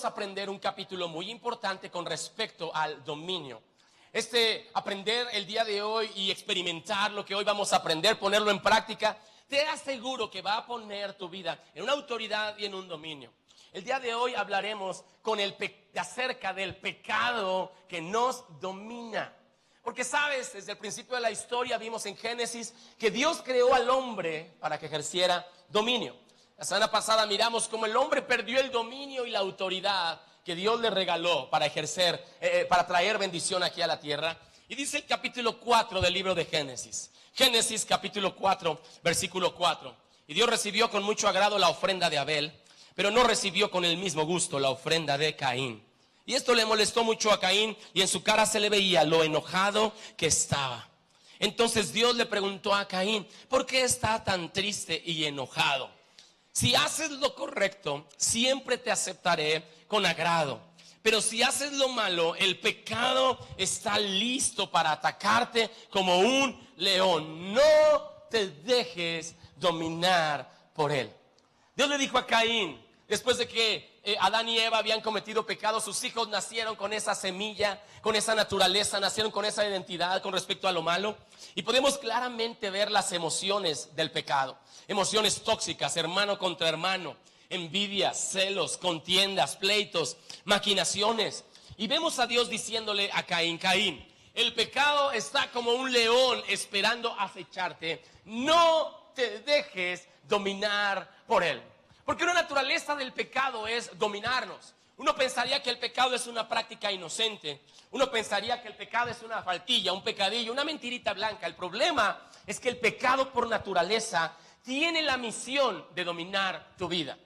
a aprender un capítulo muy importante con respecto al dominio. Aprender el día de hoy y experimentar lo que hoy vamos a aprender, ponerlo en práctica, te aseguro que va a poner tu vida en una autoridad y en un dominio. El día de hoy hablaremos acerca del pecado que nos domina. Porque sabes, desde el principio de la historia vimos en Génesis que Dios creó al hombre para que ejerciera dominio. La semana pasada miramos cómo el hombre perdió el dominio y la autoridad que Dios le regaló para para traer bendición aquí a la tierra. Y dice el capítulo 4 del libro de Génesis. Génesis capítulo 4, versículo 4. Y Dios recibió con mucho agrado la ofrenda de Abel, pero no recibió con el mismo gusto la ofrenda de Caín. Y esto le molestó mucho a Caín, y en su cara se le veía lo enojado que estaba. Entonces Dios le preguntó a Caín: ¿por qué está tan triste y enojado? Si haces lo correcto, siempre te aceptaré con agrado. Pero si haces lo malo, el pecado está listo para atacarte como un león. No te dejes dominar por él. Dios le dijo a Caín, después de que Adán y Eva habían cometido pecado, sus hijos nacieron con esa semilla, con esa naturaleza, nacieron con esa identidad con respecto a lo malo. Y podemos claramente ver las emociones del pecado. Emociones tóxicas, hermano contra hermano, envidias, celos, contiendas, pleitos, maquinaciones. Y vemos a Dios diciéndole a Caín: Caín, el pecado está como un león esperando acecharte. No te dejes dominar por él. Porque una naturaleza del pecado es dominarnos. Uno pensaría que el pecado es una práctica inocente. Uno pensaría que el pecado es una faltilla, un pecadillo, una mentirita blanca. El problema es que el pecado por naturaleza tiene la misión de dominar tu vida.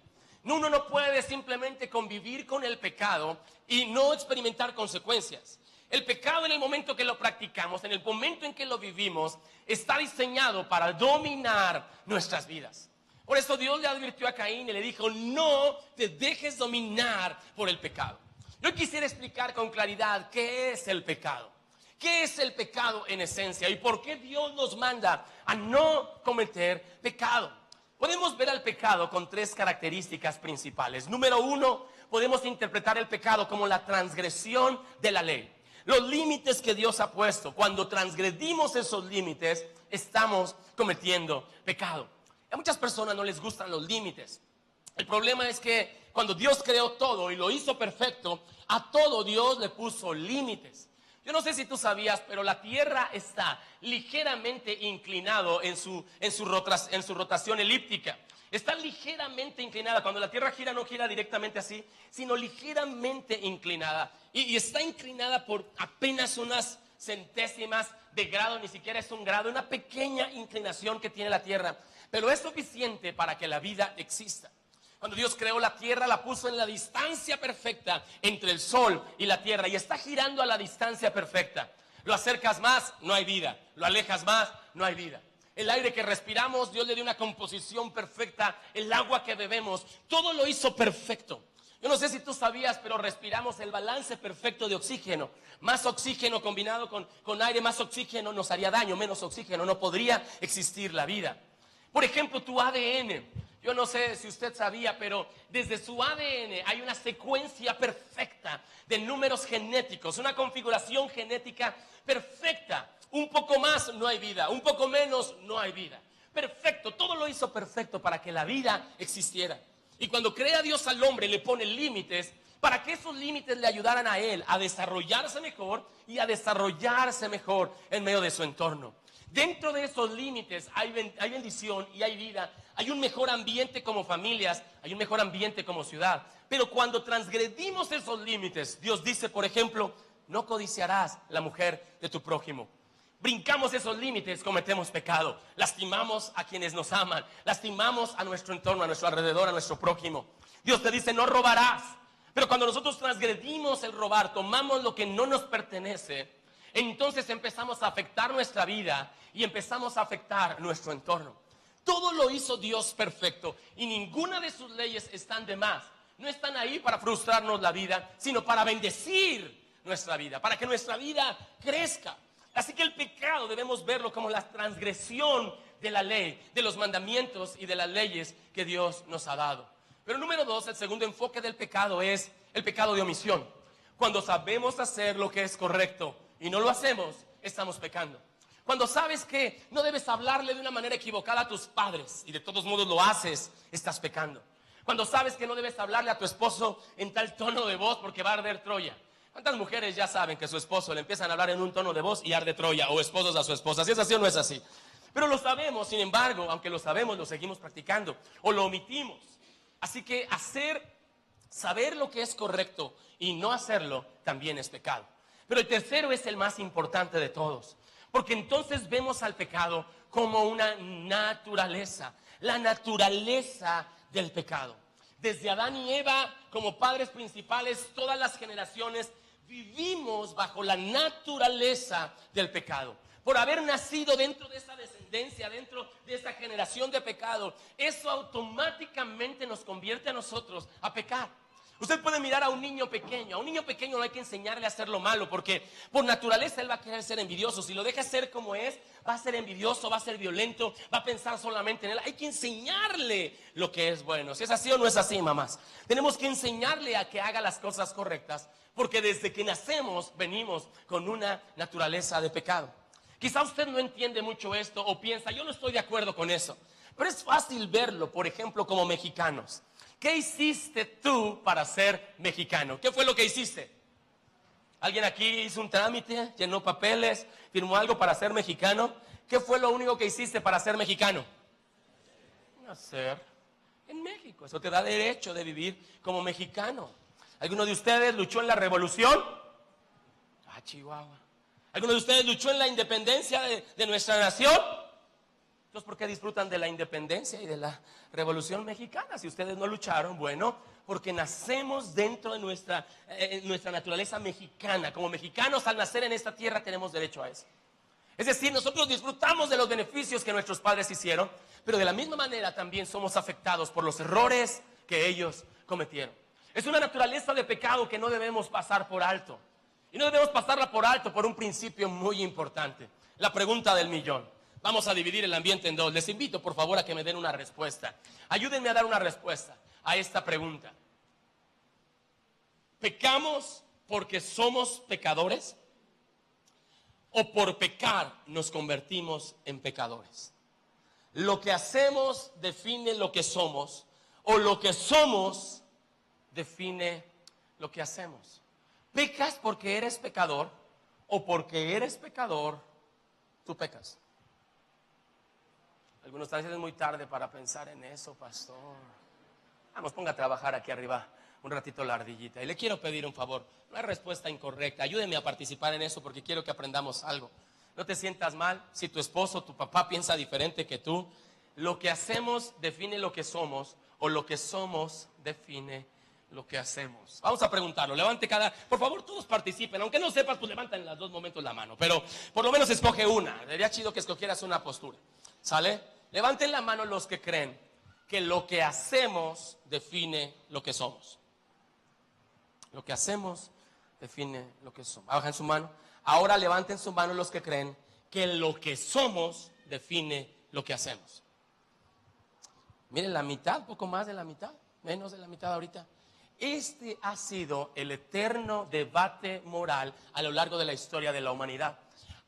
Uno no puede simplemente convivir con el pecado y no experimentar consecuencias. El pecado, en el momento que lo practicamos, en el momento en que lo vivimos, está diseñado para dominar nuestras vidas. Por eso Dios le advirtió a Caín y le dijo: no te dejes dominar por el pecado. Yo quisiera explicar con claridad qué es el pecado. ¿Qué es el pecado en esencia? ¿Y por qué Dios nos manda a no cometer pecado? Podemos ver al pecado con tres características principales. Número uno, podemos interpretar el pecado como la transgresión de la ley. Los límites que Dios ha puesto. Cuando transgredimos esos límites, estamos cometiendo pecado. A muchas personas no les gustan los límites. El problema es que cuando Dios creó todo y lo hizo perfecto, a todo Dios le puso límites. Yo no sé si tú sabías, pero la tierra está ligeramente inclinado en su rotación elíptica. Está ligeramente inclinada. Cuando la tierra gira, no gira directamente así, sino ligeramente inclinada. Y está inclinada por apenas unas centésimas de grado, ni siquiera es un grado, una pequeña inclinación que tiene la tierra. Pero es suficiente para que la vida exista. Cuando Dios creó la tierra, la puso en la distancia perfecta entre el sol y la tierra, y está girando a la distancia perfecta. Lo acercas más, no hay vida. Lo alejas más, no hay vida. El aire que respiramos, Dios le dio una composición perfecta. El agua que bebemos, todo lo hizo perfecto. Yo no sé si tú sabías, pero respiramos el balance perfecto de oxígeno. Más oxígeno combinado con aire, más oxígeno nos haría daño. Menos oxígeno, no podría existir la vida. Por ejemplo, tu ADN. Yo no sé si usted sabía, pero desde su ADN hay una secuencia perfecta de números genéticos, una configuración genética perfecta. Un poco más no hay vida, un poco menos no hay vida. Perfecto, todo lo hizo perfecto para que la vida existiera. Y cuando crea Dios al hombre, le pone límites para que esos límites le ayudaran a él a desarrollarse mejor y a desarrollarse mejor en medio de su entorno. Dentro de esos límites hay bendición y hay vida. Hay un mejor ambiente como familias, hay un mejor ambiente como ciudad. Pero cuando transgredimos esos límites, Dios dice, por ejemplo, no codiciarás la mujer de tu prójimo. Brincamos esos límites, cometemos pecado. Lastimamos a quienes nos aman. Lastimamos a nuestro entorno, a nuestro alrededor, a nuestro prójimo. Dios te dice, no robarás. Pero cuando nosotros transgredimos el robar, tomamos lo que no nos pertenece, entonces empezamos a afectar nuestra vida y empezamos a afectar nuestro entorno. Todo lo hizo Dios perfecto y ninguna de sus leyes están de más. No están ahí para frustrarnos la vida, sino para bendecir nuestra vida, para que nuestra vida crezca. Así que el pecado debemos verlo como la transgresión de la ley, de los mandamientos y de las leyes que Dios nos ha dado. Pero número dos, el segundo enfoque del pecado es el pecado de omisión. Cuando sabemos hacer lo que es correcto y no lo hacemos, estamos pecando. Cuando sabes que no debes hablarle de una manera equivocada a tus padres y de todos modos lo haces, estás pecando. Cuando sabes que no debes hablarle a tu esposo en tal tono de voz porque va a arder Troya. ¿Cuántas mujeres ya saben que su esposo le empiezan a hablar en un tono de voz y arde Troya? O esposos a su esposa. ¿Si es así o no es así? Pero lo sabemos, sin embargo, aunque lo sabemos, lo seguimos practicando o lo omitimos. Así que saber lo que es correcto y no hacerlo también es pecado. Pero el tercero es el más importante de todos. Porque entonces vemos al pecado como una naturaleza. La naturaleza del pecado. Desde Adán y Eva, como padres principales, todas las generaciones vivimos bajo la naturaleza del pecado. Por haber nacido dentro de esa descendencia, dentro de esa generación de pecado, eso automáticamente nos convierte a nosotros a pecar. Usted puede mirar a un niño pequeño no hay que enseñarle a hacer lo malo, porque por naturaleza él va a querer ser envidioso. Si lo deja ser como es, va a ser envidioso, va a ser violento, va a pensar solamente en él. Hay que enseñarle lo que es bueno. Si es así o no es así, mamás. Tenemos que enseñarle a que haga las cosas correctas, porque desde que nacemos venimos con una naturaleza de pecado. Quizá usted no entiende mucho esto o piensa, yo no estoy de acuerdo con eso. Pero es fácil verlo, por ejemplo, como mexicanos. ¿Qué hiciste tú para ser mexicano? ¿Qué fue lo que hiciste? ¿Alguien aquí hizo un trámite, llenó papeles, firmó algo para ser mexicano? ¿Qué fue lo único que hiciste para ser mexicano? Nacer en México. Eso te da derecho de vivir como mexicano. ¿Alguno de ustedes luchó en la revolución? Ah, Chihuahua. ¿Alguno de ustedes luchó en la independencia de nuestra nación? Entonces, ¿por qué disfrutan de la independencia y de la revolución mexicana? Si ustedes no lucharon, bueno, porque nacemos dentro de nuestra naturaleza mexicana. Como mexicanos, al nacer en esta tierra, tenemos derecho a eso. Es decir, nosotros disfrutamos de los beneficios que nuestros padres hicieron, pero de la misma manera también somos afectados por los errores que ellos cometieron. Es una naturaleza de pecado que no debemos pasar por alto. Y no debemos pasarla por alto por un principio muy importante. La pregunta del millón. Vamos a dividir el ambiente en dos. Les invito, por favor, a que me den una respuesta. Ayúdenme a dar una respuesta a esta pregunta. ¿Pecamos porque somos pecadores? ¿O por pecar nos convertimos en pecadores? ¿Lo que hacemos define lo que somos? ¿O lo que somos define lo que hacemos? ¿Pecas porque eres pecador? ¿O porque eres pecador, tú pecas? Algunos están diciendo es muy tarde para pensar en eso, pastor. Vamos, ponga a trabajar aquí arriba un ratito la ardillita. Y le quiero pedir un favor, no hay respuesta incorrecta. Ayúdeme a participar en eso porque quiero que aprendamos algo. No te sientas mal si tu esposo, tu papá piensa diferente que tú. Lo que hacemos define lo que somos, o lo que somos define lo que hacemos. Vamos a preguntarlo. Por favor, todos participen. Aunque no sepas, pues levanta en los dos momentos la mano. Pero por lo menos escoge una. Sería chido que escogieras una postura. ¿Sale? Levanten la mano los que creen que lo que hacemos define lo que somos. Lo que hacemos define lo que somos. Bajen su mano. Ahora levanten su mano los que creen que lo que somos define lo que hacemos. Miren, la mitad, poco más de la mitad, menos de la mitad ahorita. Este ha sido el eterno debate moral a lo largo de la historia de la humanidad.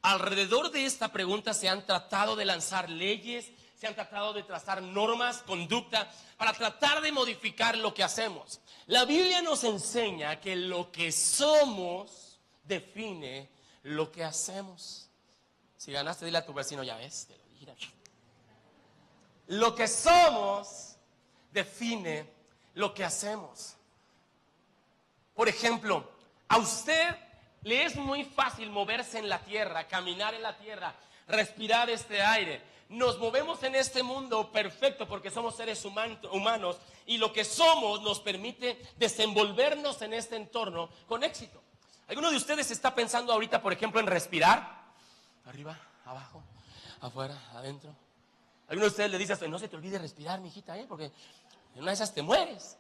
Alrededor de esta pregunta se han tratado de lanzar leyes, se han tratado de trazar normas, conducta, para tratar de modificar lo que hacemos. La Biblia nos enseña que lo que somos define lo que hacemos. Si ganaste, dile a tu vecino, ya ves, te lo dije. Lo que somos define lo que hacemos. Por ejemplo, a usted le es muy fácil moverse en la tierra, caminar en la tierra, respirar este aire. Nos movemos en este mundo perfecto porque somos seres humanos y lo que somos nos permite desenvolvernos en este entorno con éxito. ¿Alguno de ustedes está pensando ahorita, por ejemplo, en respirar? Arriba, abajo, afuera, adentro. ¿Alguno de ustedes le dice, no se te olvide respirar, mijita, porque en una de esas te mueres?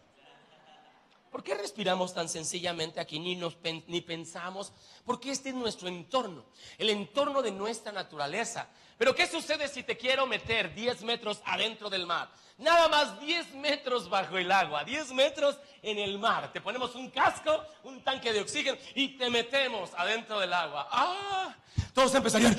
¿Por qué respiramos tan sencillamente aquí? Ni pensamos, porque este es nuestro entorno, el entorno de nuestra naturaleza. Pero ¿qué sucede si te quiero meter 10 metros adentro del mar? Nada más 10 metros bajo el agua, 10 metros en el mar. Te ponemos un casco, un tanque de oxígeno y te metemos adentro del agua. Todos empezarían...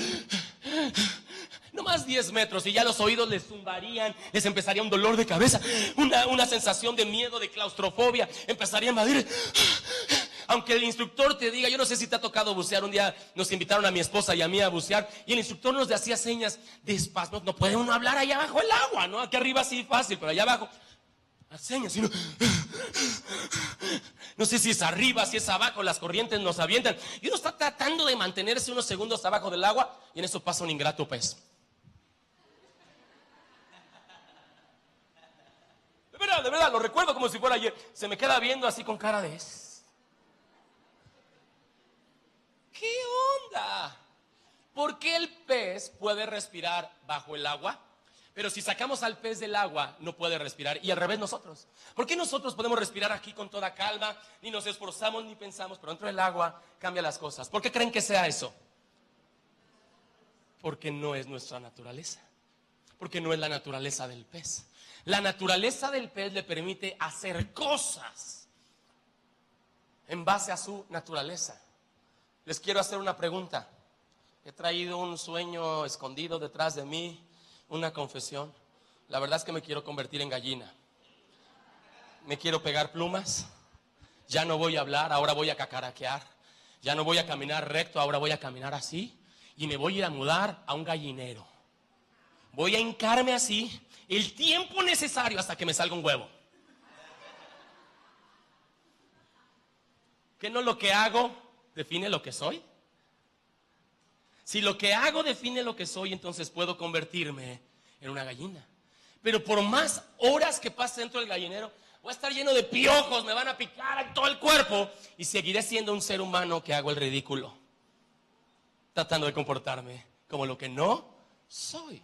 No más 10 metros y ya los oídos les zumbarían, les empezaría un dolor de cabeza, una sensación de miedo, de claustrofobia, empezaría a invadir. Aunque el instructor te diga, yo no sé si te ha tocado bucear, un día nos invitaron a mi esposa y a mí a bucear y el instructor nos hacía señas despacio, no puede uno hablar allá abajo el agua, ¿no? Aquí arriba sí fácil, pero allá abajo, las señas, sino... No sé si es arriba, si es abajo, las corrientes nos avientan y uno está tratando de mantenerse unos segundos abajo del agua y en eso pasa un ingrato pez. De verdad, lo recuerdo como si fuera ayer. Se me queda viendo así con cara de... ¿Qué onda? ¿Por qué el pez puede respirar bajo el agua? Pero si sacamos al pez del agua, no puede respirar. Y al revés nosotros. ¿Por qué nosotros podemos respirar aquí con toda calma? Ni nos esforzamos, ni pensamos, pero dentro del agua cambia las cosas. ¿Por qué creen que sea eso? Porque no es nuestra naturaleza. Porque no es la naturaleza del pez. La naturaleza del pez le permite hacer cosas en base a su naturaleza. Les quiero hacer una pregunta. He traído un sueño escondido detrás de mí, una confesión. La verdad es que me quiero convertir en gallina. Me quiero pegar plumas. Ya no voy a hablar, ahora voy a cacaraquear. Ya no voy a caminar recto, ahora voy a caminar así. Y me voy a ir a mudar a un gallinero. Voy a hincarme así el tiempo necesario hasta que me salga un huevo. ¿Qué no lo que hago define lo que soy? Si lo que hago define lo que soy, entonces puedo convertirme en una gallina. Pero por más horas que pase dentro del gallinero, voy a estar lleno de piojos, me van a picar en todo el cuerpo y seguiré siendo un ser humano que hago el ridículo, tratando de comportarme como lo que no soy.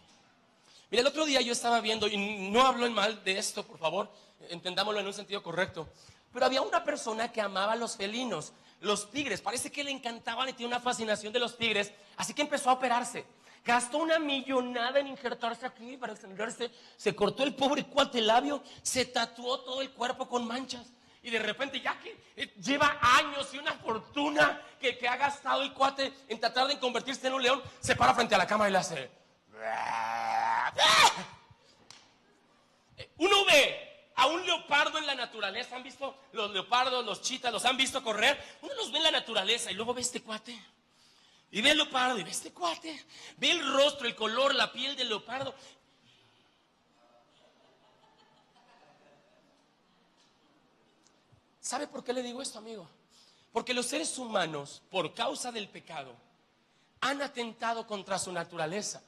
Mira, el otro día yo estaba viendo, y no hablo en mal de esto, por favor, entendámoslo en un sentido correcto, pero había una persona que amaba a los felinos, los tigres, parece que le encantaban y tiene una fascinación de los tigres, así que empezó a operarse. Gastó una millonada en injertarse aquí para extenderse, se cortó el pobre cuate el labio, se tatuó todo el cuerpo con manchas. Y de repente, ya que lleva años y una fortuna que ha gastado el cuate en tratar de convertirse en un león, se para frente a la cámara y le hace... Uno ve a un leopardo en la naturaleza. ¿Han visto los leopardos, los chitas? ¿Los han visto correr? Uno los ve en la naturaleza y luego ve este cuate. Y ve el leopardo y ve este cuate. Ve el rostro, el color, la piel del leopardo. ¿Sabe por qué le digo esto, amigo? Porque los seres humanos, por causa del pecado, han atentado contra su naturaleza.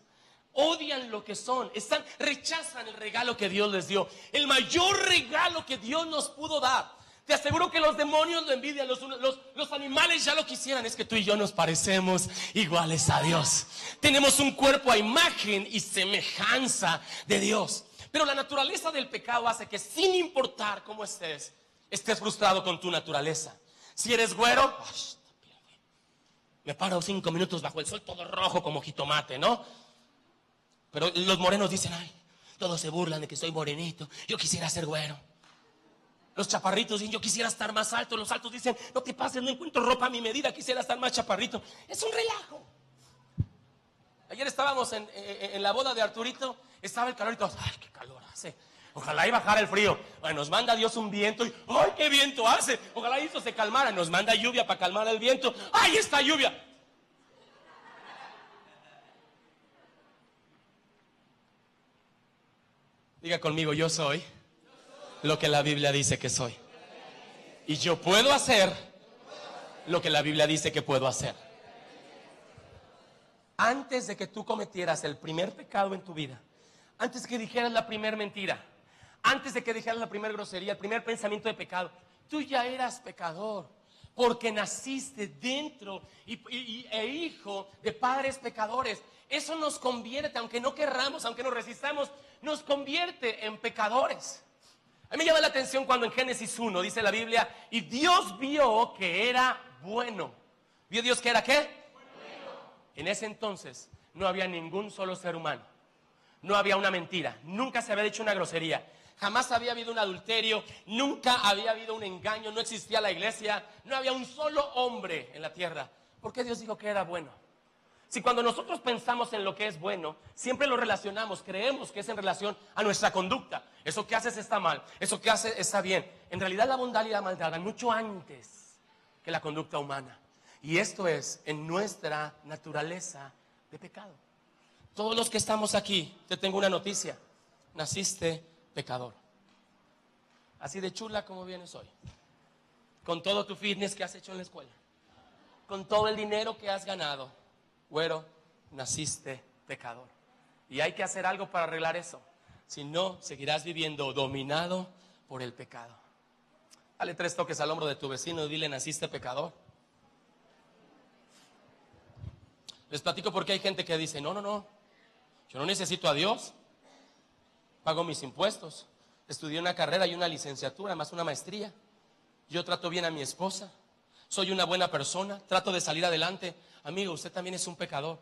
Odian lo que son, rechazan el regalo que Dios les dio. El mayor regalo que Dios nos pudo dar. Te aseguro que los demonios lo envidian, los animales ya lo quisieran. Es que tú y yo nos parecemos iguales a Dios. Tenemos un cuerpo a imagen y semejanza de Dios. Pero la naturaleza del pecado hace que sin importar cómo estés frustrado con tu naturaleza. Si eres güero, me paro 5 minutos bajo el sol todo rojo como jitomate, ¿no? Pero los morenos dicen, ay, todos se burlan de que soy morenito, yo quisiera ser güero. Los chaparritos dicen, yo quisiera estar más alto. Los altos dicen, no te pases, no encuentro ropa a mi medida, quisiera estar más chaparrito. Es un relajo. Ayer estábamos en la boda de Arturito, estaba el calor y todos, ay, qué calor hace. Ojalá y bajara el frío. Bueno, nos manda Dios un viento y, ay, qué viento hace. Ojalá y eso se calmara. Nos manda lluvia para calmar el viento. ¡Ay, está lluvia! Diga conmigo, yo soy lo que la Biblia dice que soy. Y yo puedo hacer lo que la Biblia dice que puedo hacer. Antes de que tú cometieras el primer pecado en tu vida, antes de que dijeras la primera mentira, antes de que dijeras la primera grosería, el primer pensamiento de pecado, tú ya eras pecador. Porque naciste dentro e hijo de padres pecadores. Eso nos convierte, aunque no querramos, aunque nos resistamos, nos convierte en pecadores. A mí me llama la atención cuando en Génesis 1 dice la Biblia, y Dios vio que era bueno. ¿Vio Dios que era qué? Bueno. En ese entonces no había ningún solo ser humano. No había una mentira, nunca se había dicho una grosería, jamás había habido un adulterio, nunca había habido un engaño, no existía la iglesia, no había un solo hombre en la tierra. ¿Por qué Dios dijo que era bueno? Si cuando nosotros pensamos en lo que es bueno, siempre lo relacionamos, creemos que es en relación a nuestra conducta. Eso que haces está mal, eso que haces está bien. En realidad la bondad y la maldad van mucho antes que la conducta humana. Y esto es en nuestra naturaleza de pecado. Todos los que estamos aquí, te tengo una noticia. Naciste pecador. Así de chula como vienes hoy. Con todo tu fitness que has hecho en la escuela. Con todo el dinero que has ganado. Güero, naciste pecador. Y hay que hacer algo para arreglar eso. Si no, seguirás viviendo dominado por el pecado. Dale 3 toques al hombro de tu vecino y dile, naciste pecador. Les platico porque hay gente que dice, no, yo no necesito a Dios. Pago mis impuestos. Estudié una carrera y una licenciatura, más una maestría. Yo trato bien a mi esposa. Soy una buena persona. Trato de salir adelante. Amigo, usted también es un pecador.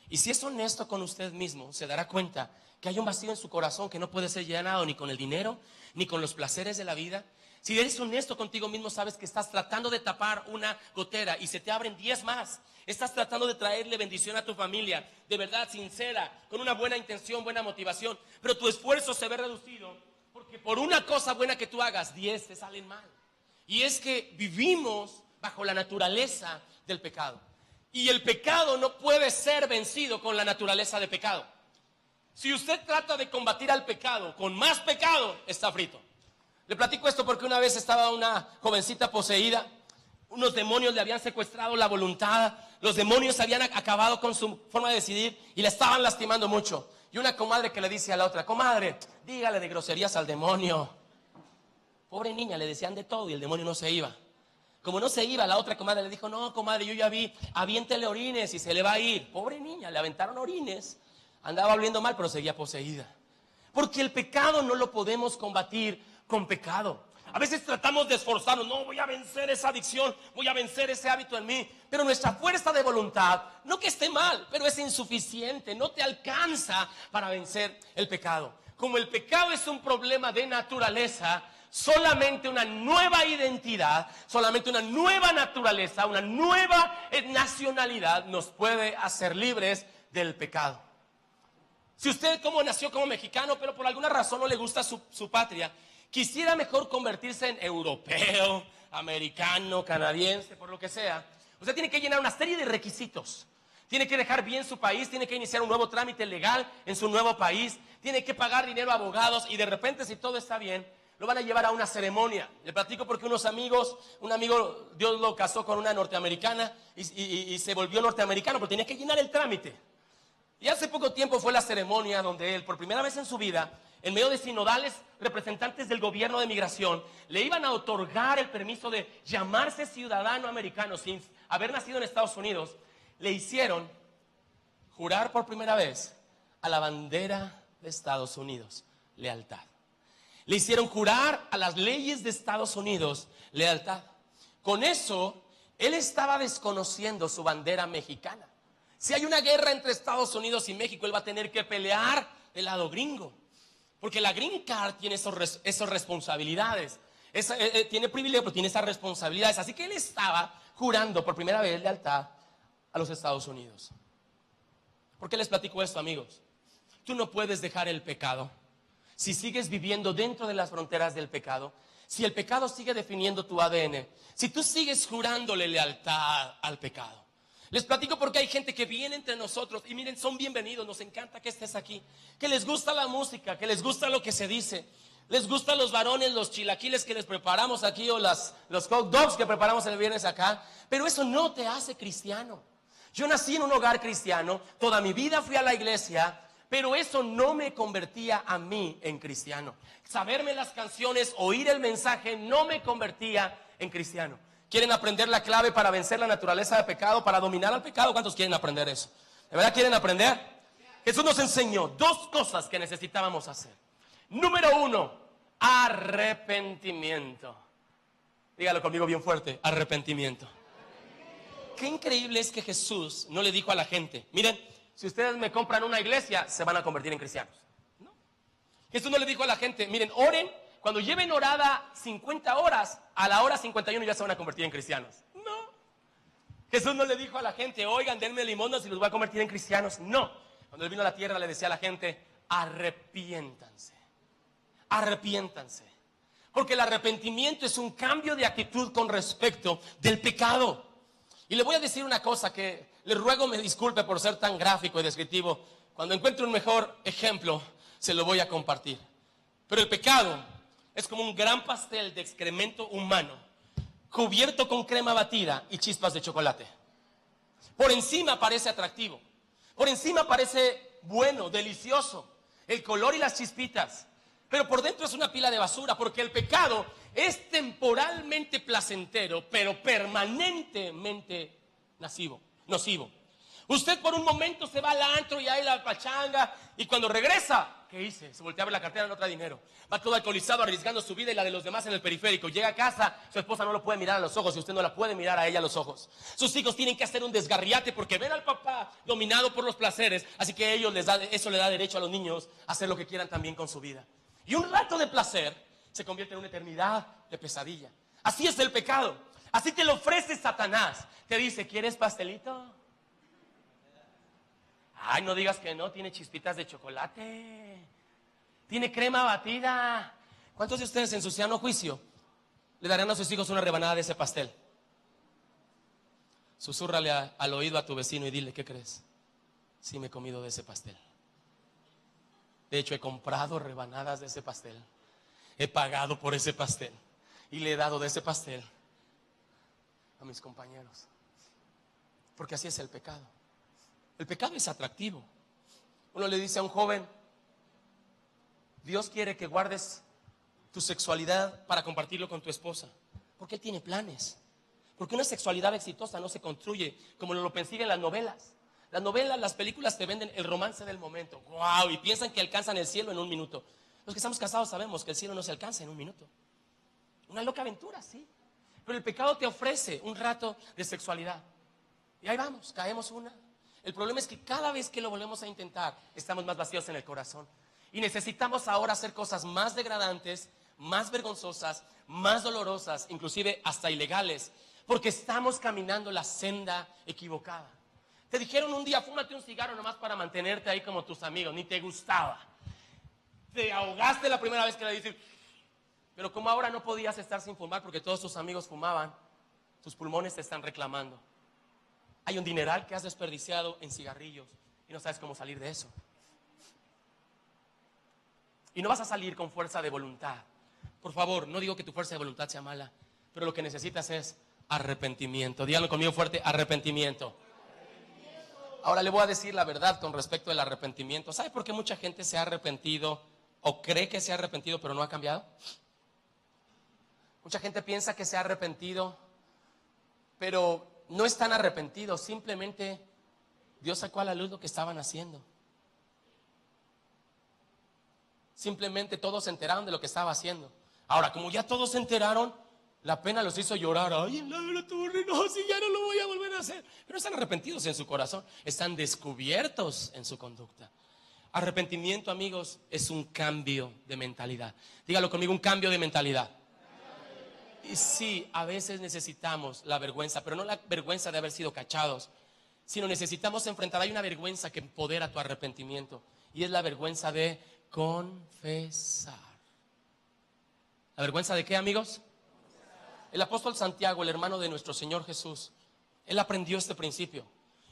Y si es honesto con usted mismo, se dará cuenta que hay un vacío en su corazón que no puede ser llenado ni con el dinero, ni con los placeres de la vida. Si eres honesto contigo mismo, sabes que estás tratando de tapar una gotera y se te abren 10 más. Estás tratando de traerle bendición a tu familia, de verdad, sincera, con una buena intención, buena motivación. Pero tu esfuerzo se ve reducido porque por una cosa buena que tú hagas, 10 te salen mal. Y es que vivimos bajo la naturaleza del pecado. Y el pecado no puede ser vencido con la naturaleza de pecado. Si usted trata de combatir al pecado con más pecado, está frito. Le platico esto porque una vez estaba una jovencita poseída. Unos demonios le habían secuestrado la voluntad. Los demonios habían acabado con su forma de decidir y la estaban lastimando mucho. Y una comadre que le dice a la otra, comadre, dígale de groserías al demonio. Pobre niña, le decían de todo y el demonio no se iba. Como no se iba, la otra comadre le dijo, no, comadre, yo ya vi, aviéntele orines y se le va a ir. Pobre niña, le aventaron orines. Andaba oliendo mal, pero seguía poseída. Porque el pecado no lo podemos combatir con pecado. A veces tratamos de esforzarnos, no, voy a vencer esa adicción, voy a vencer ese hábito en mí. Pero nuestra fuerza de voluntad, no que esté mal, pero es insuficiente, no te alcanza para vencer el pecado. Como el pecado es un problema de naturaleza, solamente una nueva identidad, solamente una nueva naturaleza, una nueva nacionalidad nos puede hacer libres del pecado. Si usted como nació como mexicano, pero por alguna razón no le gusta su patria, quisiera mejor convertirse en europeo, americano, canadiense, por lo que sea, usted tiene que llenar una serie de requisitos. Tiene que dejar bien su país, tiene que iniciar un nuevo trámite legal en su nuevo país, tiene que pagar dinero a abogados y de repente, si todo está bien, lo van a llevar a una ceremonia. Le platico porque un amigo, Dios lo casó con una norteamericana y se volvió norteamericano, pero tenía que llenar el trámite. Y hace poco tiempo fue la ceremonia donde él, por primera vez en su vida, en medio de sinodales representantes del gobierno de migración, le iban a otorgar el permiso de llamarse ciudadano americano sin haber nacido en Estados Unidos. Le hicieron jurar por primera vez a la bandera de Estados Unidos lealtad. Le hicieron jurar a las leyes de Estados Unidos lealtad. Con eso, él estaba desconociendo su bandera mexicana. Si hay una guerra entre Estados Unidos y México, él va a tener que pelear del lado gringo. Porque la Green Card tiene esas responsabilidades. Tiene privilegio, pero tiene esas responsabilidades. Así que él estaba jurando por primera vez lealtad a los Estados Unidos. ¿Por qué les platico esto, amigos? Tú no puedes dejar el pecado. Si sigues viviendo dentro de las fronteras del pecado, si el pecado sigue definiendo tu ADN, si tú sigues jurándole lealtad al pecado. Les platico porque hay gente que viene entre nosotros y miren, son bienvenidos, nos encanta que estés aquí, que les gusta la música, que les gusta lo que se dice, les gustan los varones, los chilaquiles que les preparamos aquí o los hot dogs que preparamos el viernes acá, pero eso no te hace cristiano. Yo nací en un hogar cristiano, toda mi vida fui a la iglesia, pero eso no me convertía a mí en cristiano. Saberme las canciones, oír el mensaje no me convertía en cristiano. ¿Quieren aprender la clave para vencer la naturaleza de pecado, para dominar al pecado? ¿Cuántos quieren aprender eso? ¿De verdad quieren aprender? Jesús nos enseñó 2 cosas que necesitábamos hacer. Número 1, arrepentimiento. Dígalo conmigo bien fuerte, arrepentimiento. Qué increíble es que Jesús no le dijo a la gente, miren, si ustedes me compran una iglesia, se van a convertir en cristianos. No. Jesús no le dijo a la gente, miren, oren, cuando lleven orada 50 horas, a la hora 51 ya se van a convertir en cristianos. No. Jesús no le dijo a la gente, oigan, denme limosnas y los voy a convertir en cristianos. No. Cuando él vino a la tierra le decía a la gente, arrepiéntanse. Arrepiéntanse. Porque el arrepentimiento es un cambio de actitud con respecto del pecado. Y le voy a decir una cosa que le ruego me disculpe por ser tan gráfico y descriptivo. Cuando encuentre un mejor ejemplo, se lo voy a compartir. Pero el pecado es como un gran pastel de excremento humano, cubierto con crema batida y chispas de chocolate. Por encima parece atractivo. Por encima parece bueno, delicioso. El color y las chispitas. Pero por dentro es una pila de basura, porque el pecado es temporalmente placentero, pero permanentemente nocivo. Usted por un momento se va al antro y ahí la pachanga, y cuando regresa, ¿qué hice? Se voltea a ver la cartera, no trae dinero. Va todo alcoholizado, arriesgando su vida y la de los demás en el periférico. Llega a casa, su esposa no lo puede mirar a los ojos y usted no la puede mirar a ella a los ojos. Sus hijos tienen que hacer un desgarriate porque ven al papá dominado por los placeres, así que eso le da derecho a los niños a hacer lo que quieran también con su vida. Y un rato de placer se convierte en una eternidad de pesadilla. Así es el pecado. Así te lo ofrece Satanás. Te dice, ¿quieres pastelito? Ay, no digas que no, tiene chispitas de chocolate. Tiene crema batida. ¿Cuántos de ustedes en su sano juicio le darán a sus hijos una rebanada de ese pastel? Susúrrale al oído a tu vecino y dile, ¿qué crees? Sí me he comido de ese pastel. De hecho, he comprado rebanadas de ese pastel. He pagado por ese pastel. Y le he dado de ese pastel a mis compañeros. Porque así es el pecado. El pecado es atractivo. Uno le dice a un joven, Dios quiere que guardes tu sexualidad para compartirlo con tu esposa. Porque Él tiene planes. Porque una sexualidad exitosa no se construye como lo persiguen las novelas. Las novelas, las películas te venden el romance del momento. ¡Wow! Y piensan que alcanzan el cielo en un minuto. Los que estamos casados sabemos que el cielo no se alcanza en un minuto. Una loca aventura, sí. Pero el pecado te ofrece un rato de sexualidad. Y ahí vamos, caemos una. El problema es que cada vez que lo volvemos a intentar, estamos más vacíos en el corazón. Y necesitamos ahora hacer cosas más degradantes, más vergonzosas, más dolorosas, inclusive hasta ilegales. Porque estamos caminando la senda equivocada. Te dijeron un día, fúmate un cigarro nomás para mantenerte ahí como tus amigos, ni te gustaba. Te ahogaste la primera vez que le dijiste, pero como ahora no podías estar sin fumar porque todos tus amigos fumaban, tus pulmones te están reclamando. Hay un dineral que has desperdiciado en cigarrillos y no sabes cómo salir de eso. Y no vas a salir con fuerza de voluntad. Por favor, no digo que tu fuerza de voluntad sea mala, pero lo que necesitas es arrepentimiento. Díganlo conmigo fuerte, arrepentimiento. Ahora le voy a decir la verdad con respecto al arrepentimiento. ¿Sabe por qué mucha gente se ha arrepentido o cree que se ha arrepentido pero no ha cambiado? Mucha gente piensa que se ha arrepentido, pero no están arrepentidos. Simplemente Dios sacó a la luz lo que estaban haciendo. Simplemente todos se enteraron de lo que estaba haciendo. Ahora, como ya todos se enteraron, la pena los hizo llorar. Ay, en la torre, no, si ya no lo voy a volver a hacer. Pero no están arrepentidos en su corazón, están descubiertos en su conducta. Arrepentimiento, amigos, es un cambio de mentalidad. Dígalo conmigo, un cambio de mentalidad. Y sí, a veces necesitamos la vergüenza, pero no la vergüenza de haber sido cachados, sino necesitamos enfrentar. Hay una vergüenza que empodera tu arrepentimiento, y es la vergüenza de confesar. ¿La vergüenza de qué, amigos? El apóstol Santiago, el hermano de nuestro Señor Jesús, él aprendió este principio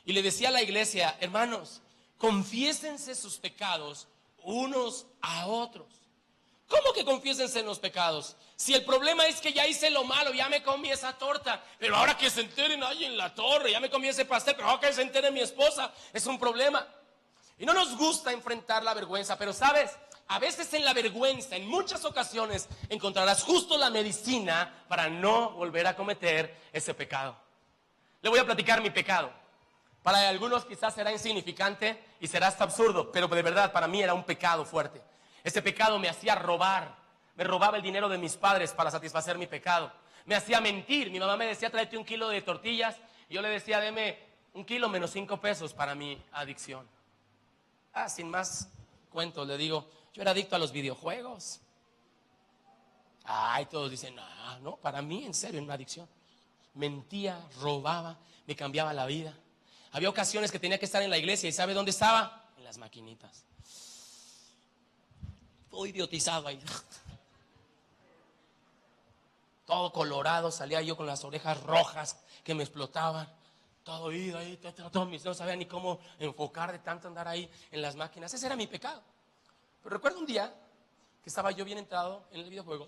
y le decía a la iglesia, hermanos, confiésense sus pecados unos a otros. ¿Cómo que confiésense en los pecados? Si el problema es que ya hice lo malo, ya me comí esa torta, pero ahora que se enteren ahí en la torre, ya me comí ese pastel, pero ahora que se entere mi esposa, es un problema. Y no nos gusta enfrentar la vergüenza, pero ¿sabes? A veces en la vergüenza, en muchas ocasiones, encontrarás justo la medicina para no volver a cometer ese pecado. Le voy a platicar mi pecado. Para algunos quizás será insignificante y será hasta absurdo, pero de verdad para mí era un pecado fuerte. Ese pecado me hacía robar Me robaba el dinero de mis padres para satisfacer mi pecado. Me hacía mentir. Mi mamá me decía, tráete 1 kilo de tortillas. Y yo le decía, deme 1 kilo menos 5 pesos para mi adicción. Sin más cuentos, le digo, yo era adicto a los videojuegos. Ay, todos dicen, no, para mí en serio, en una adicción. Mentía, robaba, me cambiaba la vida. Había ocasiones que tenía que estar en la iglesia y ¿sabe dónde estaba? En las maquinitas. Todo idiotizado ahí. Todo colorado, salía yo con las orejas rojas que me explotaban. Todo ido ahí, no sabía ni cómo enfocar de tanto andar ahí en las máquinas. Ese era mi pecado. Pero recuerdo un día que estaba yo bien entrado en el videojuego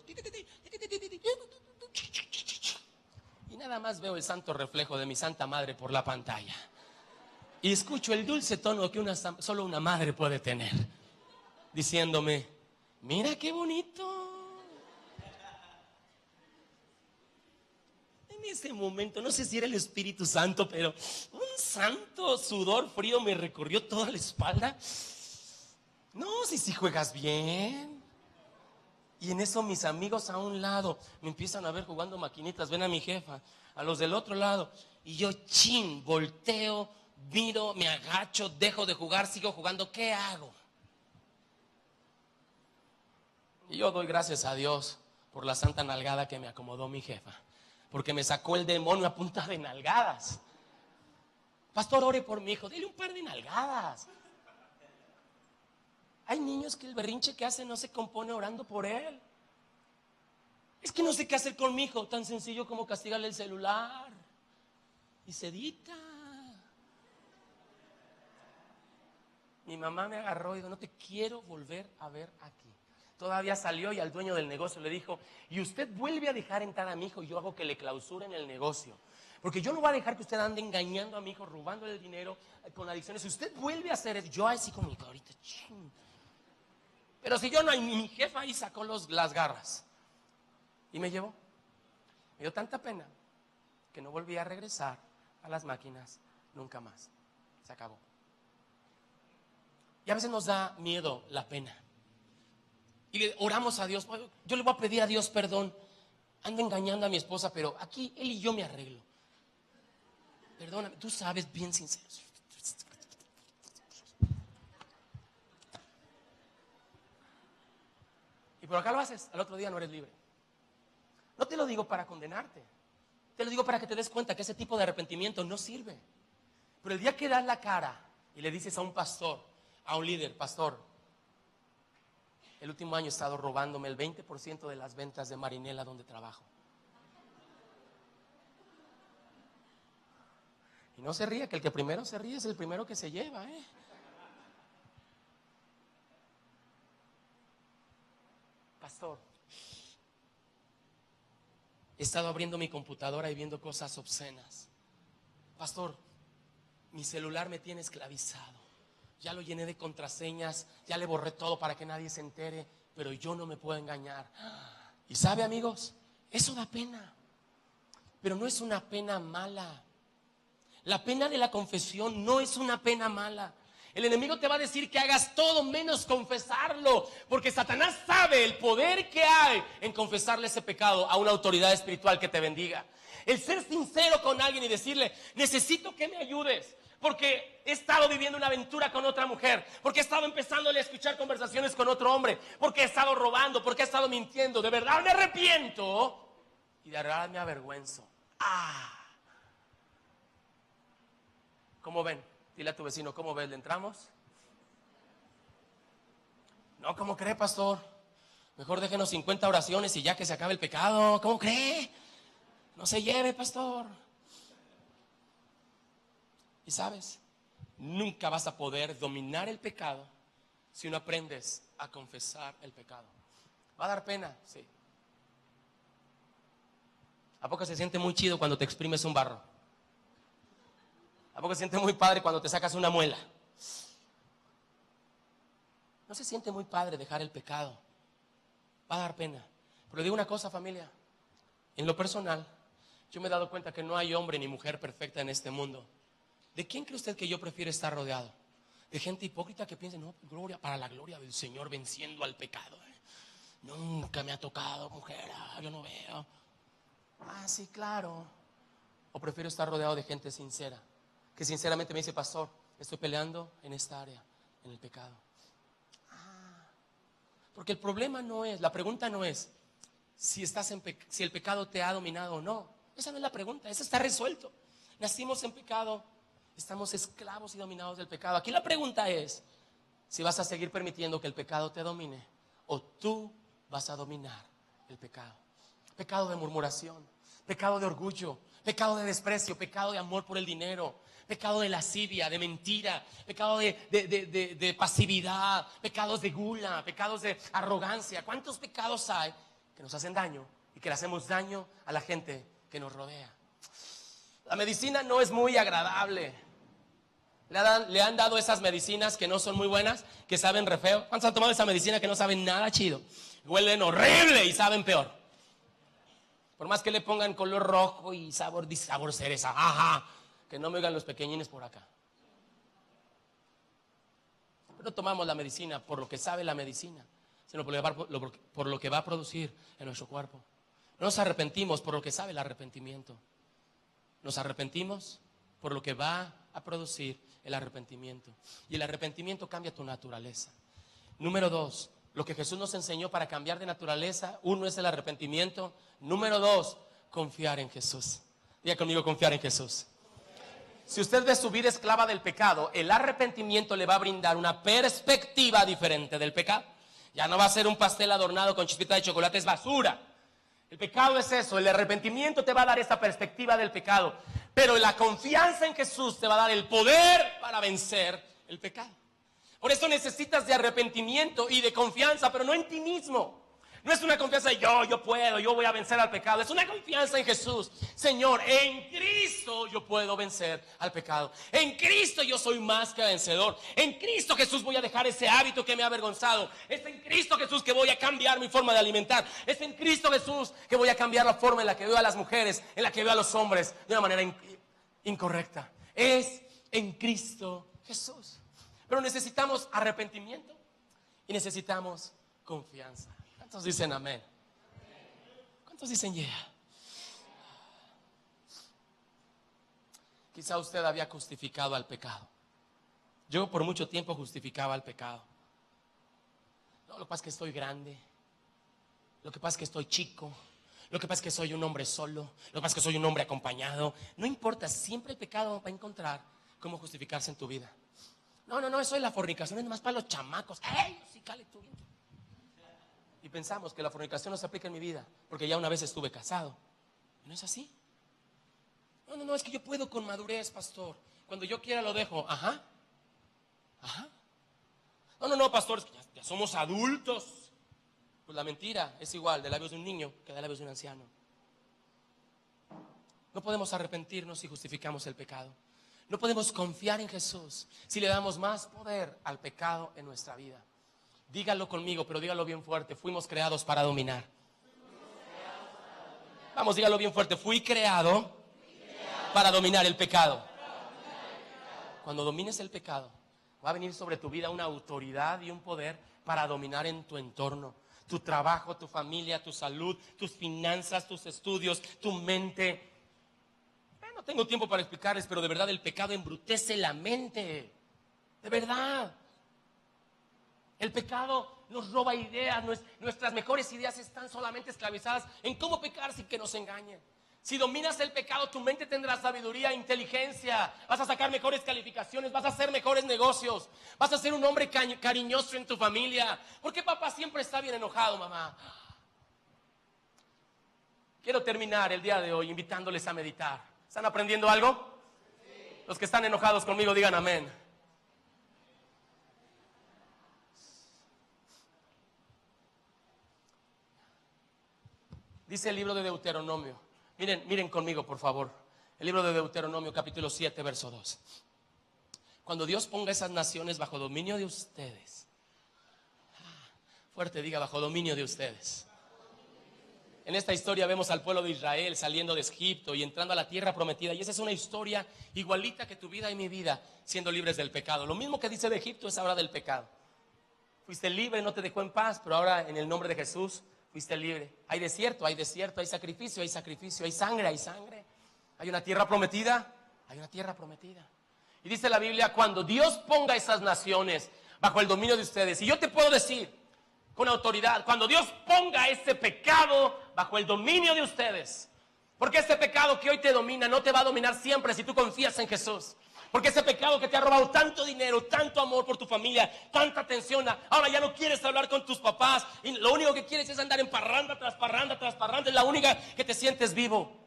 y nada más veo el santo reflejo de mi Santa Madre por la pantalla y escucho el dulce tono que solo una madre puede tener, diciéndome, mira qué bonito. En ese momento, no sé si era el Espíritu Santo, pero un santo sudor frío me recorrió toda la espalda. No, si juegas bien. Y en eso mis amigos a un lado me empiezan a ver jugando maquinitas, ven a mi jefa, a los del otro lado. Y yo, volteo, miro, me agacho, dejo de jugar, sigo jugando, ¿qué hago? Y yo doy gracias a Dios por la santa nalgada que me acomodó mi jefa, porque me sacó el demonio a punta de nalgadas. Pastor, ore por mi hijo, dile un par de nalgadas. Hay niños que el berrinche que hacen no se compone orando por él. Es que no sé qué hacer con mi hijo, tan sencillo como castigarle el celular. Y se edita. Mi mamá me agarró y dijo, no te quiero volver a ver aquí. Todavía salió y al dueño del negocio le dijo, y usted vuelve a dejar entrar a mi hijo y yo hago que le clausuren el negocio. Porque yo no voy a dejar que usted ande engañando a mi hijo, robándole el dinero con adicciones. Si usted vuelve a hacer eso, yo así con mi ahorita, pero si yo no hay, mi jefa ahí sacó las garras y me llevó. Me dio tanta pena que no volví a regresar a las máquinas nunca más. Se acabó. Y a veces nos da miedo la pena. Y le oramos a Dios. Yo le voy a pedir a Dios perdón. Ando engañando a mi esposa, pero aquí él y yo me arreglo. Perdóname, tú sabes, bien sincero. Y por acá lo haces, al otro día no eres libre. No te lo digo para condenarte, te lo digo para que te des cuenta que ese tipo de arrepentimiento no sirve. Pero el día que das la cara y le dices a un pastor, a un líder, pastor, el último año he estado robándome el 20% de las ventas de Marinela donde trabajo. Y no se ríe, que el que primero se ríe es el primero que se lleva, Pastor, he estado abriendo mi computadora y viendo cosas obscenas. Pastor, mi celular me tiene esclavizado. Ya lo llené de contraseñas, ya le borré todo para que nadie se entere, pero yo no me puedo engañar. Y sabe, amigos, eso da pena, pero no es una pena mala. La pena de la confesión no es una pena mala. El enemigo te va a decir que hagas todo menos confesarlo, porque Satanás sabe el poder que hay en confesarle ese pecado a una autoridad espiritual que te bendiga. El ser sincero con alguien y decirle, necesito que me ayudes, porque he estado viviendo una aventura con otra mujer, porque he estado empezándole a escuchar conversaciones con otro hombre, porque he estado robando, porque he estado mintiendo. De verdad me arrepiento y de verdad me avergüenzo. ¿Cómo ven? Dile a tu vecino, ¿cómo ves? ¿Le entramos? No, ¿cómo cree, pastor? Mejor déjenos 50 oraciones y ya que se acabe el pecado. ¿Cómo cree? No se lleve, pastor. Y sabes, nunca vas a poder dominar el pecado si no aprendes a confesar el pecado. ¿Va a dar pena? Sí. ¿A poco se siente muy chido cuando te exprimes un barro? ¿A poco se siente muy padre cuando te sacas una muela? No se siente muy padre dejar el pecado. Va a dar pena. Pero digo una cosa, familia. En lo personal, yo me he dado cuenta que no hay hombre ni mujer perfecta en este mundo. ¿De quién cree usted que yo prefiero estar rodeado? De gente hipócrita que piensa, no, gloria, para la gloria del Señor, venciendo al pecado. Nunca me ha tocado mujer, yo no veo. Sí, claro. O prefiero estar rodeado de gente sincera, que sinceramente me dice, pastor, estoy peleando en esta área, en el pecado. Porque el problema no es, la pregunta no es si el pecado te ha dominado o no. Esa no es la pregunta, eso está resuelto. Nacimos en pecado, estamos esclavos y dominados del pecado. Aquí la pregunta es si vas a seguir permitiendo que el pecado te domine o tú vas a dominar el pecado. Pecado de murmuración, pecado de orgullo, pecado de desprecio, pecado de amor por el dinero, pecado de lascivia, de mentira, pecado de pasividad, pecados de gula, pecados de arrogancia. ¿Cuántos pecados hay que nos hacen daño y que le hacemos daño a la gente que nos rodea? La medicina no es muy agradable. Le han dado esas medicinas que no son muy buenas, que saben re feo. ¿Cuántos han tomado esa medicina que no saben nada chido? Huelen horrible y saben peor. Por más que le pongan color rojo y sabor cereza, que no me oigan los pequeñines por acá. No tomamos la medicina por lo que sabe la medicina, sino por lo que va a producir en nuestro cuerpo. No nos arrepentimos por lo que sabe el arrepentimiento. Nos arrepentimos por lo que va a producir el arrepentimiento. Y el arrepentimiento cambia tu naturaleza. Número 2, lo que Jesús nos enseñó para cambiar de naturaleza, 1 es el arrepentimiento. Número 2, confiar en Jesús. Diga conmigo, confiar en Jesús. Si usted ve su vida esclava del pecado, el arrepentimiento le va a brindar una perspectiva diferente del pecado. Ya no va a ser un pastel adornado con chispita de chocolate, es basura. El pecado es eso, el arrepentimiento te va a dar esta perspectiva del pecado, pero la confianza en Jesús te va a dar el poder para vencer el pecado. Por eso necesitas de arrepentimiento y de confianza, pero no en ti mismo. No es una confianza de yo puedo, yo voy a vencer al pecado. Es una confianza en Jesús. Señor, en Cristo yo puedo vencer al pecado. En Cristo yo soy más que vencedor. En Cristo Jesús voy a dejar ese hábito que me ha avergonzado. Es en Cristo Jesús que voy a cambiar mi forma de alimentar. Es en Cristo Jesús que voy a cambiar la forma en la que veo a las mujeres, en la que veo a los hombres de una manera incorrecta. Es en Cristo Jesús. Pero necesitamos arrepentimiento y necesitamos confianza. ¿Cuántos dicen amén? ¿Cuántos dicen yeah? Quizá usted había justificado al pecado. Yo por mucho tiempo justificaba al pecado. No, lo que pasa es que estoy grande. Lo que pasa es que estoy chico. Lo que pasa es que soy un hombre solo. Lo que pasa es que soy un hombre acompañado. No importa, siempre el pecado va a encontrar cómo justificarse en tu vida. No, eso es la fornicación, es nomás para los chamacos. ¡Ey! Sí, cale tú. Y pensamos que la fornicación no se aplica en mi vida, porque ya una vez estuve casado. ¿No es así? No, es que yo puedo con madurez, pastor. Cuando yo quiera lo dejo. Ajá. No, pastor, es que ya somos adultos. Pues la mentira es igual de labios de un niño que de labios de un anciano. No podemos arrepentirnos si justificamos el pecado. No podemos confiar en Jesús si le damos más poder al pecado en nuestra vida. Dígalo conmigo, pero dígalo bien fuerte. Fuimos creados para dominar. Vamos, dígalo bien fuerte. Fui creado para dominar el pecado. Cuando domines el pecado, va a venir sobre tu vida una autoridad y un poder para dominar en tu entorno. Tu trabajo, tu familia, tu salud, tus finanzas, tus estudios, tu mente. No tengo tiempo para explicarles, pero de verdad el pecado embrutece la mente. De verdad. El pecado nos roba ideas. Nuestras mejores ideas están solamente esclavizadas en cómo pecar sin que nos engañen. Si dominas el pecado, tu mente tendrá sabiduría, inteligencia. Vas a sacar mejores calificaciones, vas a hacer mejores negocios. Vas a ser un hombre cariñoso en tu familia. ¿Por qué papá siempre está bien enojado, mamá? Quiero terminar el día de hoy invitándoles a meditar. ¿Están aprendiendo algo? Sí. Los que están enojados conmigo digan amén. Dice el libro de Deuteronomio. Miren conmigo, por favor. El libro de Deuteronomio, capítulo 7, verso 2. Cuando Dios ponga esas naciones bajo dominio de ustedes. Fuerte, diga, bajo dominio de ustedes. En esta historia vemos al pueblo de Israel saliendo de Egipto y entrando a la tierra prometida. Y esa es una historia igualita que tu vida y mi vida, siendo libres del pecado. Lo mismo que dice de Egipto es ahora del pecado. fuiste libre, no te dejó en paz, pero ahora en el nombre de Jesús fuiste libre. Hay desierto, hay sacrificio, hay sangre, hay sangre. Hay una tierra prometida, hay una tierra prometida. Y dice la Biblia, cuando Dios ponga esas naciones bajo el dominio de ustedes, y yo te puedo decir con autoridad, cuando Dios ponga ese pecado bajo el dominio de ustedes, porque ese pecado que hoy te domina no te va a dominar siempre si tú confías en Jesús. Porque ese pecado que te ha robado tanto dinero, tanto amor por tu familia, tanta atención, ahora ya no quieres hablar con tus papás y lo único que quieres es andar en parranda tras parranda tras parranda, es la única que te sientes vivo.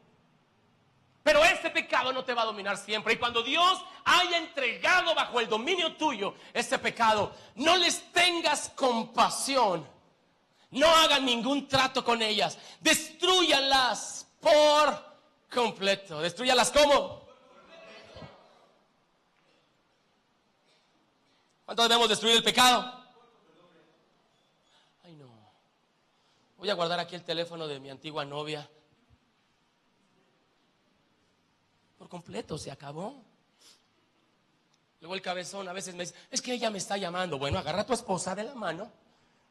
Pero ese pecado no te va a dominar siempre. Y cuando Dios haya entregado bajo el dominio tuyo ese pecado, no les tengas compasión. No hagan ningún trato con ellas. Destrúyalas por completo. Destrúyalas ¿cómo? ¿Cuánto debemos destruir el pecado? Ay, no. Voy a guardar aquí el teléfono de mi antigua novia. Por completo, se acabó. Luego el cabezón a veces me dice, es que ella me está llamando. Bueno, agarra a tu esposa de la mano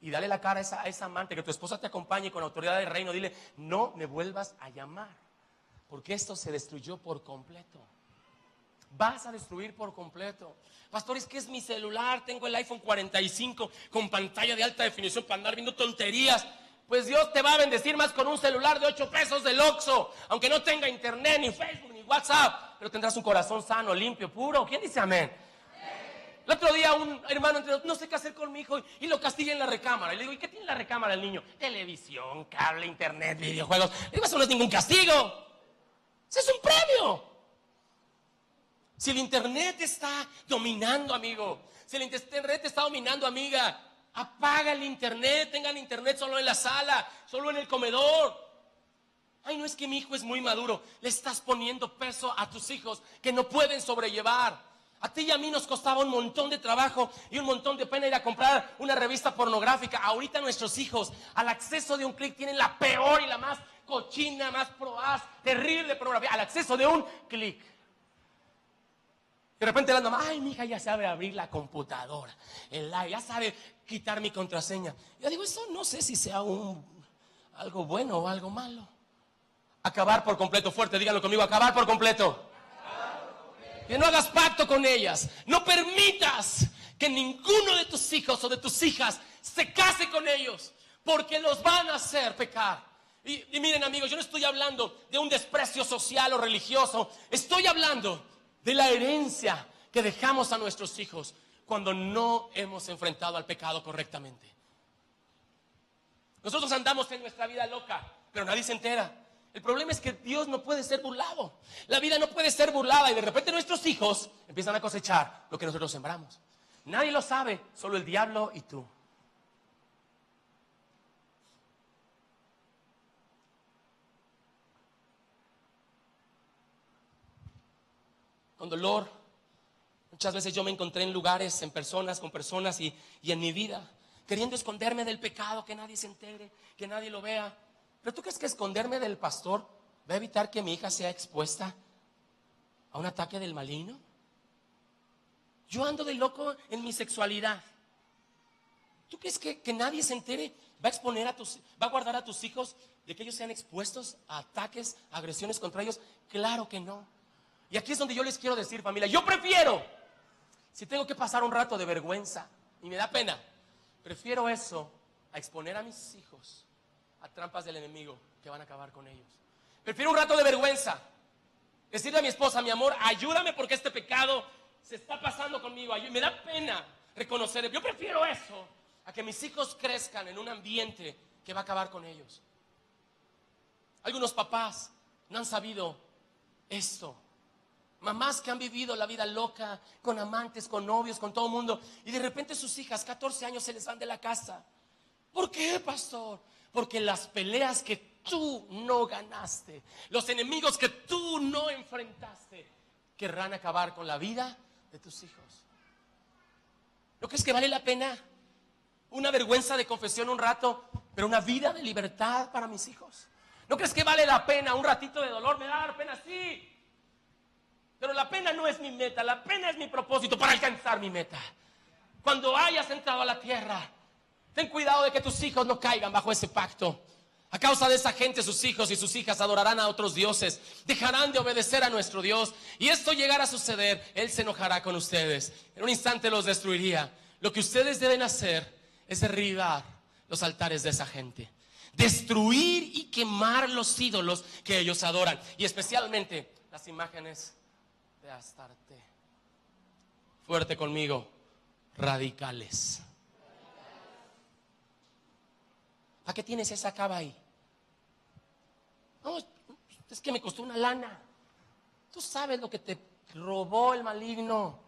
y dale la cara a esa amante, que tu esposa te acompañe con autoridad del reino. Dile, no me vuelvas a llamar, porque esto se destruyó por completo. Vas a destruir por completo. Pastor, es que es mi celular, tengo el iPhone 45 con pantalla de alta definición para andar viendo tonterías. Pues Dios te va a bendecir más con un celular de 8 pesos del Oxxo, aunque no tenga internet, ni Facebook, ni WhatsApp, pero tendrás un corazón sano, limpio, puro. ¿Quién dice amén? El otro día un hermano no sé qué hacer con mi hijo y lo castiga en la recámara. Y le digo, ¿y qué tiene en la recámara el niño? Televisión, cable, internet, videojuegos. Le digo, eso no es ningún castigo. Eso es un premio. Si el internet te está dominando, amigo, si el internet te está dominando, amiga, apaga el internet, tengan internet solo en la sala, solo en el comedor. Ay, no es que mi hijo es muy maduro. Le estás poniendo peso a tus hijos que no pueden sobrellevar. A ti y a mí nos costaba un montón de trabajo y un montón de pena ir a comprar una revista pornográfica. Ahorita nuestros hijos, al acceso de un clic, tienen la peor y la más cochina, más probaz, terrible pornografía, al acceso de un clic. De repente la mamá, ay, mi hija ya sabe abrir la computadora, el live, ya sabe quitar mi contraseña. Yo digo, eso no sé si sea algo bueno o algo malo. Acabar por completo, fuerte, díganlo conmigo, acabar por completo. Que no hagas pacto con ellas. No permitas que ninguno de tus hijos o de tus hijas se case con ellos, porque los van a hacer pecar. Y miren, amigos, yo no estoy hablando de un desprecio social o religioso. Estoy hablando de la herencia que dejamos a nuestros hijos cuando no hemos enfrentado al pecado correctamente. Nosotros andamos en nuestra vida loca, pero nadie se entera. El problema es que Dios no puede ser burlado. La vida no puede ser burlada y de repente nuestros hijos empiezan a cosechar lo que nosotros sembramos. Nadie lo sabe, solo el diablo y tú. Con dolor, muchas veces yo me encontré en lugares, en personas, con personas y en mi vida, queriendo esconderme del pecado, que nadie se entere, que nadie lo vea. ¿Pero tú crees que esconderme del pastor va a evitar que mi hija sea expuesta a un ataque del maligno? Yo ando de loco en mi sexualidad. ¿Tú crees que nadie se entere? ¿Va a guardar a tus hijos de que ellos sean expuestos a ataques, a agresiones contra ellos? Claro que no. Y aquí es donde yo les quiero decir, familia, yo prefiero, si tengo que pasar un rato de vergüenza y me da pena, prefiero eso a exponer a mis hijos a trampas del enemigo que van a acabar con ellos. Prefiero un rato de vergüenza, decirle a mi esposa, mi amor, ayúdame porque este pecado se está pasando conmigo, me da pena reconocer. Yo prefiero eso a que mis hijos crezcan en un ambiente que va a acabar con ellos. Algunos papás no han sabido esto. Mamás que han vivido la vida loca, con amantes, con novios, con todo el mundo, y de repente sus hijas, 14 años, se les van de la casa. ¿Por qué, pastor? Porque las peleas que tú no ganaste, los enemigos que tú no enfrentaste, querrán acabar con la vida de tus hijos. ¿No crees que vale la pena una vergüenza de confesión un rato, pero una vida de libertad para mis hijos? ¿No crees que vale la pena un ratito de dolor? Me va a dar pena, sí. Pero la pena no es mi meta, la pena es mi propósito para alcanzar mi meta. Cuando hayas entrado a la tierra, Ten cuidado de que tus hijos no caigan bajo ese pacto. A causa de esa gente, sus hijos y sus hijas adorarán a otros dioses, dejarán de obedecer a nuestro Dios, y esto llegará a suceder. Él se enojará con ustedes, en un instante los destruiría. Lo que ustedes deben hacer es derribar los altares de esa gente, destruir y quemar los ídolos que ellos adoran, y especialmente las imágenes de Astarte. Fuerte conmigo, radicales. ¿Para qué tienes esa cava ahí? No, es que me costó una lana. Tú sabes lo que te robó el maligno.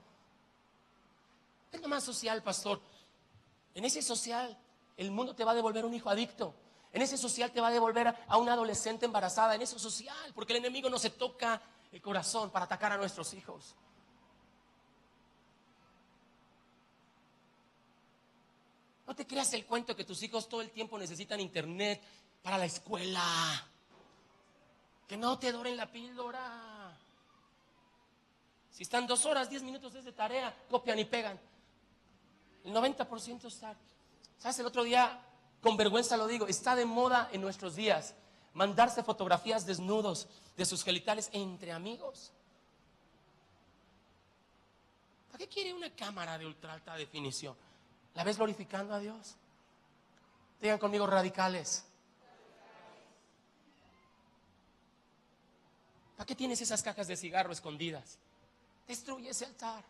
Es nomás social, pastor. En ese social, el mundo te va a devolver un hijo adicto. En ese social te va a devolver a una adolescente embarazada. En eso social, porque el enemigo no se toca el corazón para atacar a nuestros hijos. No te creas el cuento que tus hijos todo el tiempo necesitan internet para la escuela. Que no te doren la píldora. Si están 2 horas, 10 minutos de tarea, copian y pegan. El 90% está. ¿Sabes? El otro día, con vergüenza lo digo, está de moda en nuestros días mandarse fotografías desnudos de sus genitales entre amigos. ¿Para qué quiere una cámara de ultra alta definición? ¿La ves glorificando a Dios? Digan conmigo, radicales. ¿Para qué tienes esas cajas de cigarro escondidas? Destruye ese altar.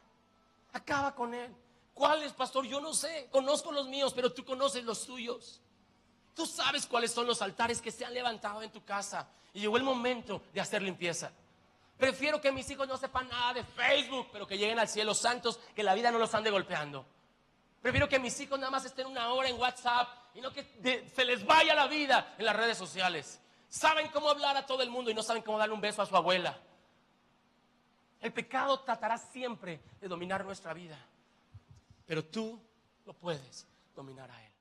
Acaba con él. ¿Cuáles, pastor? Yo no sé. Conozco los míos, pero tú conoces los tuyos. Tú sabes cuáles son los altares que se han levantado en tu casa. Y llegó el momento de hacer limpieza. Prefiero que mis hijos no sepan nada de Facebook, pero que lleguen al cielo santos, que la vida no los ande golpeando. Prefiero que mis hijos nada más estén 1 hora en WhatsApp y no que se les vaya la vida en las redes sociales. Saben cómo hablar a todo el mundo y no saben cómo darle un beso a su abuela. El pecado tratará siempre de dominar nuestra vida, pero tú lo puedes dominar a él.